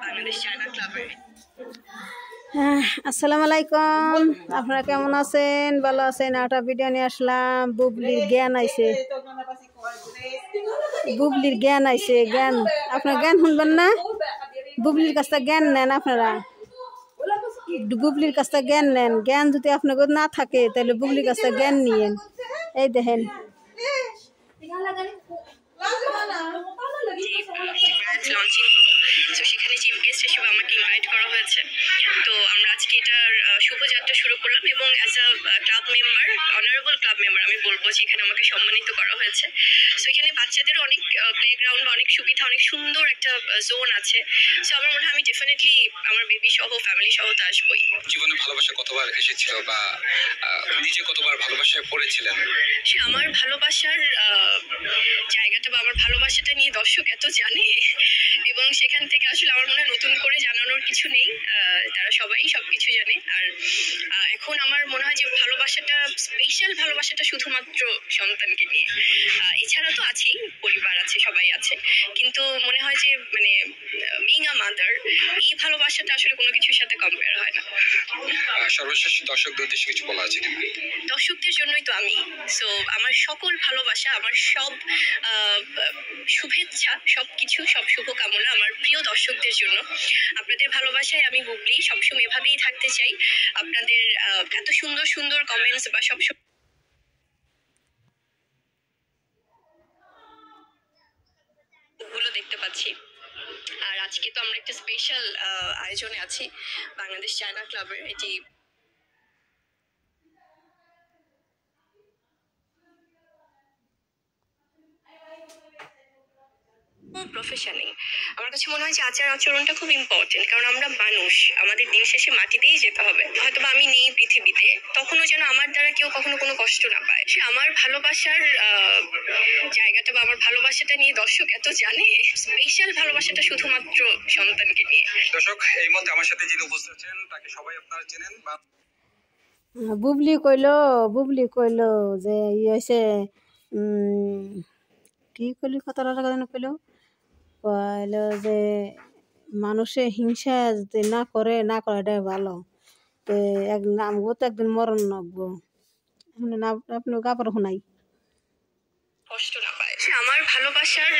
Bangladesh China ক্লাবের। আসসালামু আলাইকুম, আপনারা কেমন আছেন? ভালো আছেন? একটা ভিডিও নিয়ে আসলাম। বুবলির জ্ঞান আইছে, বুবলির জ্ঞান আইছে। জ্ঞান, আপনার জ্ঞান শুনবেন না? বুবলির কাছ থেকে জ্ঞান নেন আপনারা, বুবলির কাছ থেকে জ্ঞান নেন। জ্ঞান যদি আপনার না থাকে তাহলে বুবলির কাছ থেকে জ্ঞান নিয়েন। এই দেখেন, লঞ্চিং হলো, তো সেখানে চিফ গেস্ট হিসেবে আমাকে ইনভাইট করা হয়েছে। তো আমরা আজকে এটার শুভযাত্রা শুরু করলাম এবং as a club member, honourable club member আমি বলবো যে এখানে আমাকে সম্মানিত করা হয়েছে। তো এখানে বাচ্চাদেরও অনেক প্লেগ্রাউন্ড, অনেক সুবিধা, অনেক সুন্দর একটা জোন আছে। তো আমার মনে হয় আমি ডেফিনেটলি আমার বেবি সহ, ফ্যামিলি সহ তো আসবোই। জীবনে ভালোবাসা কতবার এসেছিল বা নিজে কতবার ভালোবাসায় পড়েছিলেন? সে আমার ভালোবাসার জায়গাটা বা আমার ভালোবাসাটা নিয়ে দর্শক এত জানে এবং সেখান থেকে আসলে আমার মনে হয় নতুন করে জানানোর কিছু নেই। তারা সবাই সবকিছু জানে। আর এখন আমার মনে হয় যে ভালোবাসাটা, স্পেশাল ভালোবাসাটা শুধুমাত্র সন্তানকে নিয়ে। এছাড়া তো আছেই, পরিবার আছে, সবাই আছে, কিন্তু মনে হয় যে মানে বিং আ মাদার, এই ভালোবাসাটা আসলে কোনো কিছুর সাথে কম্পেয়ার হয় না। সর্বশেষ দর্শকদের উদ্দেশ্যে কিছু বলা আছে কিনা? দর্শকদের জন্যই তো আমি। সো আমার সকল ভালোবাসা, আমার সব শুভেচ্ছা, সবকিছু, সব শুভকামনা আমার প্রিয় দর্শকদের জন্য। আপনাদের ভালোবাসায় আমি বুবলি সবসময় এভাবেই থাকতে চাই। আপনাদের এত সুন্দর সুন্দর কমেন্টস বা সবসময় গুলো দেখতে পাচ্ছি। আর আজকে তো আমরা একটা স্পেশাল আয়োজনে আছি বাংলাদেশ চায়না ক্লাবের। এটি প্রফেশনাল। আমার কাছে মনে হয় যে আচার আচরণটা খুব ইম্পর্টেন্ট, কারণ আমরা মানুষ, আমাদের দিন শেষে মাটিতেই যেতে হবে। হয়তো বা আমি নেই পৃথিবীতে, তখনও যেন আমার দ্বারা কেউ কখনো কোনো কষ্ট না পায়। সে আমার ভালোবাসার জায়গাটা বা আমার ভালোবাসাটা নিয়ে দর্শক এত জানে, স্পেশাল ভালোবাসাটা শুধুমাত্র সন্তানকে নিয়ে। দর্শক, এই মুহূর্তে আমার সাথে যিনি উপস্থিত আছেন তাকে সবাই আপনারা চেনেন বা বুবলি কইলো যে হয়েছে, কি কইলি, কথাটা কইলো কইলো যে মানুষে হিংসা যদি না করে, না করাটাই ভালো। তো আমগো তো একদিন মরণ নাগবো। আপনি কাপড় শোনাই কষ্ট না পায়। সে আমার ভালোবাসার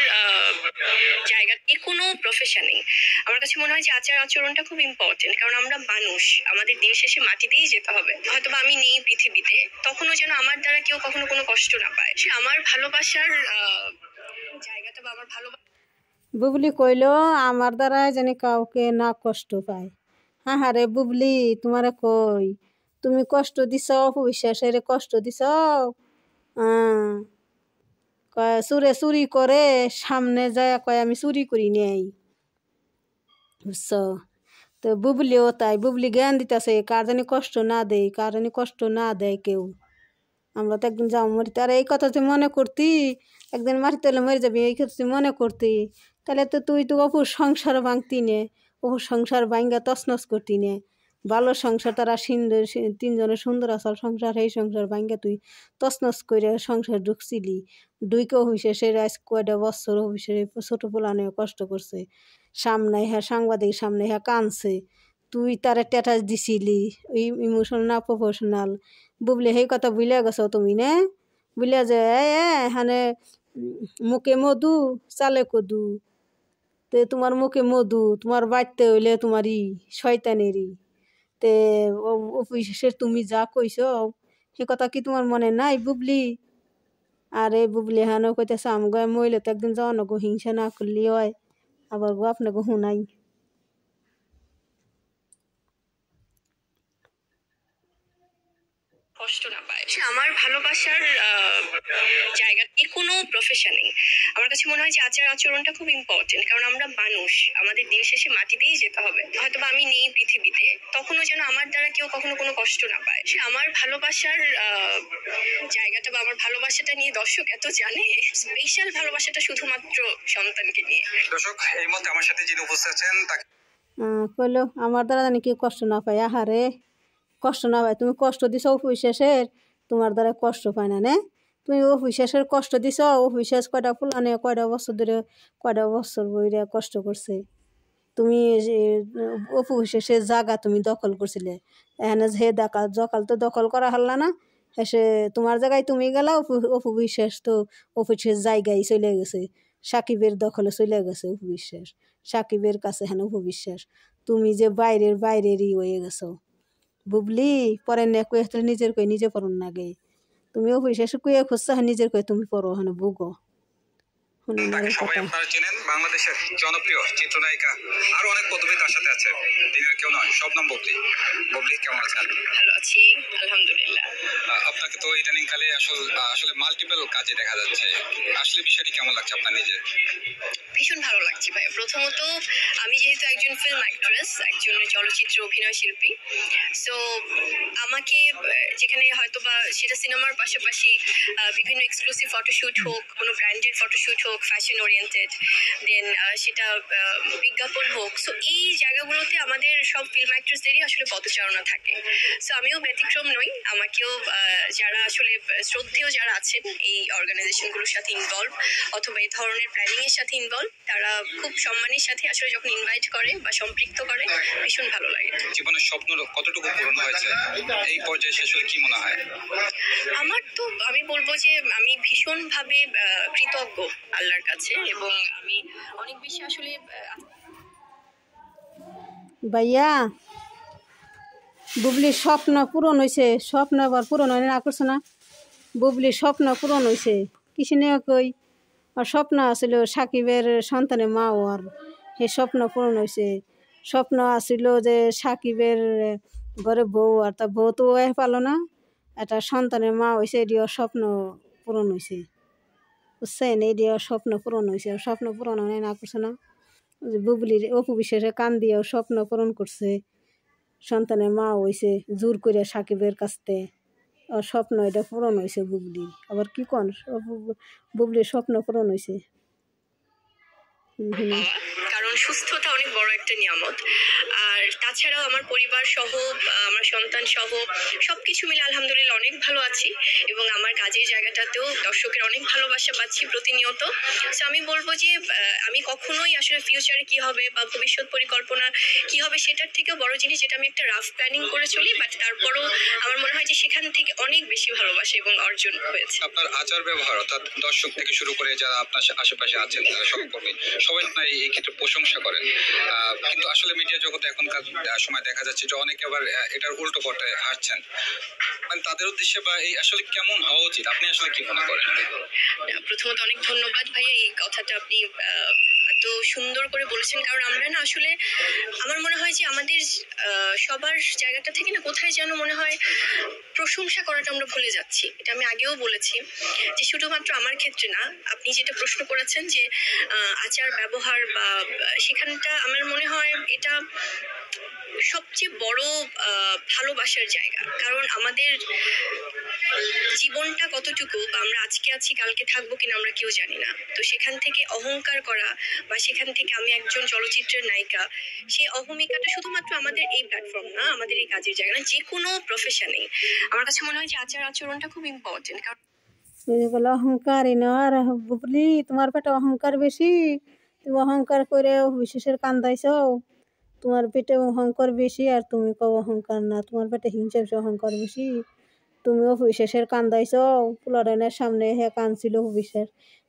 জায়গা, কোনো প্রফেশনেই আমার কাছে মনে হয় যে আচার আচরণটা খুব ইম্পর্টেন্ট, কারণ আমরা মানুষ, আমাদের দিন শেষে মাটিতেই যেতে হবে। হয়তো বা আমি নেই পৃথিবীতে, তখনও যেন আমার দ্বারা কেউ কখনো কোনো কষ্ট না পায়। সে আমার ভালোবাসার জায়গাটা বা আমার ভালোবাসা। বুবলি কইলো আমার দ্বারা যেন কাউকে না কষ্ট পায়। হ্যাঁ হ্যাঁ রে বুবলি, তোমারে কই, তুমি কষ্ট দিছ, অপবিশ্বাসের কষ্ট দিছ। কয় চুরে চুরি করে, সামনে যায় কয় আমি চুরি করি নেই, বুঝছ? তো বুবলিও তাই, বুবলি জ্ঞান দিতেছে কার জানি কষ্ট না দেয়, কার জানি কষ্ট না দেয় কেউ। আমরা তো একদিন যাও মরিতে, আর এই কথা তুই মনে করতি, একদিন মারিতে হলে মরে যাবি, এই কথা তুই মনে করতি, তাহলে তো তুই তো অপুর সংসার ভাঙতি নে, অপুর সংসার ভাঙ্গা তছনছ করতি নে। ভালো সংসার, তারা সুন্দর, তিনজনের সুন্দর আসল সংসার, এই সংসার ভাঙ্গা তুই তছনছ করে সংসার ঢুকছিলি। দুইকে অফিসে আজ কয়টা বছর অফিসে ছোটো পোলানে কষ্ট করছে, সামনে হ্যাঁ সাংবাদিক সামনে হ্যাঁ কানছে, তুই তারা ট্যাটাস দিছিলি, ইমোশনাল না প্রফেশনাল। বুবলি সেই কথা বুঝলে গেছ তুমি না? বুঝলে যে এখানে মুখে মধু চালে কদু, তে তোমার মুখে মধু, তোমার বাড়তে হইলে তোমারই শয়তানেরই। তে অফিসের তুমি যা কইছ সে কথা কি তোমার মনে নাই বুবলি? আরে বুবলি হানো কইতেছে আমগো মহিলা তো একদিন যাওয়ানো গো, হিংসা না করলি হয়, আবার গো আপনাকে শুনাই। কষ্ট না পায়। সে আমার ভালোবাসার জায়গা, কোনো প্রফেশনেই আমার কাছে মনে হয় যে আচার আচরণটা খুব ইম্পর্টেন্ট, কারণ আমরা মানুষ, আমাদের দিন শেষে মাটিতেই যেতে হবে। হয়তো বা আমি নেই পৃথিবীতে, তখনও যেন আমার দ্বারা কেউ কখনো কোনো কষ্ট না পায়। সে আমার ভালোবাসার জায়গাটা বা আমার ভালোবাসাটা নিয়ে দর্শক এত জানে, স্পেশাল ভালোবাসাটা শুধুমাত্র সন্তানকে নিয়ে। দর্শক, এই মুহূর্তে আমার সাথে যিনি উপস্থিত আছেন তাকে কইলো আমার দ্বারা জানি কেউ কষ্ট না পায়। আহারে, কষ্ট না পায়, তুমি কষ্ট দিছ অফিসের, তোমার দ্বারা কষ্ট পায় না নে? তুমি অফিসের কষ্ট দিছ, অফিসের কয়টা ফুলানে কয়টা বছর ধরে, কয়টা বছর বইরে কষ্ট করছে। তুমি অফিসে জায়গা তুমি দখল করছিলে, এখানে হে দখল তো দখল করা হল না, এসে তোমার জায়গায় তুমি গেলা, অপু বিশ্বাস তো অফিসের জায়গায় চলে গেছে, সাকিবের দখলে চলে গেছে অপু বিশ্বাস, সাকিবের কাছে হেন অপু বিশ্বাস। তুমি যে বাইরেরই হয়ে গেছো বুবলি, পরে নে কয়ে নিজের কয়ে নিজে পড়ুন না গে, তুমি অফিসে কুয়ে খুঁজছো, নিজের কয়ে তুমি পড়ো হেন বুগো। তাকে সবাই আপনারা চেনেন, বাংলাদেশের জনপ্রিয় চিত্রনায়িকা, আরো অনেক পদবী তার সাথে আছে, তিনি আর কেউ নয় শবনম বুবলি। বুবলি কেমন আছেন? ভালো আছি আলহামদুলিল্লাহ। আপনাকে তো ইদানিং কালে আসলে মাল্টিপল কাজে দেখা যাচ্ছে, আসলে বিষয়টি কেমন লাগছে আপনার নিজের? ভীষণ ভালো লাগছে ভাই। প্রথমত আমি যেহেতু একজন ফিল্ম অ্যাক্ট্রেস, একজন চলচ্চিত্র অভিনয় শিল্পী, সো আমাকে যেখানে হয়তো বা সেটা সিনেমার পাশাপাশি বিভিন্ন এক্সক্লুসিভ ফটোশ্যুট হোক, কোনো ব্র্যান্ডেড ফটোশ্যুট হোক, ফ্যাশন ওরিয়েন্টেড, দেন সেটা বিজ্ঞাপন হোক, সো এই জায়গাগুলোতে আমাদের সব ফিল্ম অ্যাক্ট্রেসদেরই আসলে পদচারণা থাকে। সো আমিও ব্যতিক্রম নই, আমাকেও যারা আসলে শ্রদ্ধেয় যারা আছেন এই অর্গানাইজেশনগুলোর সাথে ইনভলভ অথবা এই ধরনের প্ল্যানিং এর সাথে ইনভলভ, তারা খুব সম্মানের সাথে আসলে যখন ইনভাইট করে বা সম্পৃক্ত করে, ভীষণ ভালো লাগে। জীবনের স্বপ্ন কতটুকু পূরণ হয়েছে এই পর্যায়ে, আসলে কি মনে হয়? আমার তো আমি বলবো যে আমি ভীষণভাবে কৃতজ্ঞ আল্লাহর কাছে, এবং আমি অনেক বেশি আসলে ভাইয়া বুবলির স্বপ্ন পূরণ হয়েছে, স্বপ্ন আবার পূরণ হয় না করছে না, বুবলির স্বপ্ন পূরণ হয়েছে কিছু নিয়ে কই, আর স্বপ্ন আসিল সাকিবের সন্তানের মা হওয়ার, সেই স্বপ্ন পূরণ হয়েছে। স্বপ্ন আসিল যে সাকিবের ঘরে বউ, আর তা বউ তো পালো না, একটা সন্তানের মা হয়েছে, এটিও স্বপ্ন পূরণ হয়েছে বুঝছেন, এটিও স্বপ্ন পূরণ হয়েছে। স্বপ্ন পূরণ হয় না করছে না, বুবলির অপু বিশ্বাসে কান দিয়েও স্বপ্ন পূরণ করছে, সন্তানের মা হয়েছে জোর করে সাকিবের কাছতে, আর স্বপ্ন এটা পূরণ হয়েছে বুবলির। আবার কি কোন বুবলির স্বপ্ন পূরণ হয়েছে। কারণ সুস্থতা অনেক বড় একটা নিয়ামত, আর তাছাড়াও আমার পরিবার সহ, আমার সন্তান সহ সবকিছু মিলে আলহামদুলিল্লাহ অনেক ভালো আছি, এবং আমার কাজের জায়গাটাতেও দর্শকের অনেক ভালোবাসা পাচ্ছি প্রতিনিয়ত। তো আমি বলবো যে আমি কখনোই আসলে ফিউচারে কি হবে বা ভবিষ্যৎ পরিকল্পনা কি হবে সেটার থেকেও বড় জিনিস, যেটা আমি একটা রাফ প্ল্যানিং করে চলি, বাট তারপরও আমার মনে হয় যে সেখান থেকে অনেক বেশি ভালোবাসা এবং অর্জন হয়েছে। আপনার আচার ব্যবহার, অর্থাৎ দর্শক থেকে শুরু করে যারা আপনার আশেপাশে আছেন, যারা সহকর্মী, সবাই আপনার এই ক্ষেত্রে প্রশংসা করেন, কিন্তু আসলে মিডিয়া জগতে এখনকার সময় দেখা যাচ্ছে যে অনেকে আবার এটার উল্টো পথে হাঁটছেন, মানে তাদের উদ্দেশ্যে বা এই আসলে কেমন হওয়া উচিত, আপনি আসলে কি মনে করেন? প্রথমত অনেক ধন্যবাদ ভাইয়া, এই কথাটা আপনি এত সুন্দর করে বলেছেন। কারণ আমরা না আসলে, আমার মনে হয় যে আমাদের সবার জায়গাটা থেকে না কোথায় যেন মনে হয় প্রশংসা করাটা আমরা ভুলে যাচ্ছি। এটা আমি আগেও বলেছি যে শুধুমাত্র আমার ক্ষেত্রে না, আপনি যেটা প্রশ্ন করেছেন যে আচার ব্যবহার বা সেখানটা, আমার মনে হয় এটা সবচেয়ে বড় ভালোবাসার জায়গা। কারণ আমাদের জীবনটা কতটুকু, বা আমরা আজকে আছি কালকে থাকবো কিনা আমরা কেউ জানি না। তো সেখান থেকে অহংকার করা, বা সেখান থেকে আমি একজন চলচ্চিত্রের নায়িকা, সেই অহমিকাটা শুধুমাত্র আমাদের এই প্ল্যাটফর্ম না, আমাদের এই কাজের জায়গা না, যে কোনো প্রফেশনে আমার কাছে মনে হয় যে আচার আচরণটা খুব ইম্পর্টেন্ট। কারণ বলে অহংকারই না, আর বুবলি তোমার পেটে অহংকার বেশি, তুমি অহংকার করে বিশেষের কান্দাইছ, তোমার পেটে অহংকার বেশি, আর তুমি কও অহংকার না, তোমার পেটে হিংসা বেশি, অহংকার বেশি। তুমি অবিশ্বাসের কান্দাইছ, পুলাডানের সামনে হে কানছিল অবিশ্বাস,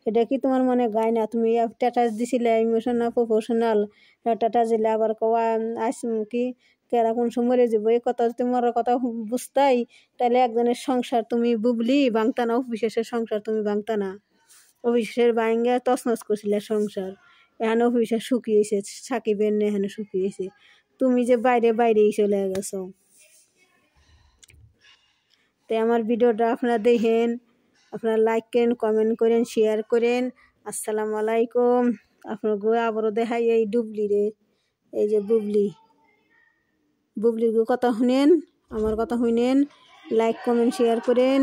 এটা কি তোমার মনে গায় না? তুমি স্ট্যাটাস দিছিলে ইমোশনাল প্রফেশনাল স্ট্যাটাস দিলে, আবার কওয়া আস কি কেরা কোন সময় যাবো, এই কথা যদি তোমার কথা বুঝতাই, তাহলে একজনের সংসার তুমি বুবলি ভাঙতা না, অবিশ্বাসের সংসার তুমি ভাঙতা না। অবিশ্বাসের ভাঙ্গা তছনছ করছিলে সংসার, এখানে অবিশ্বাস শুকিয়েছে, সাকিবের এখানে শুকিয়েছে, তুমি যে বাইরেই চলে গেছো। তাই আমার ভিডিওটা আপনারা দেখেন, আপনারা লাইক করেন, কমেন্ট করেন, শেয়ার করেন। আসসালামু আলাইকুম। আপনার গো আবারও দেখাই এই ডুবলি রে, এই যে বুবলির গো কথা শুনেন, আমার কথা শুনেন, লাইক কমেন্ট শেয়ার করেন।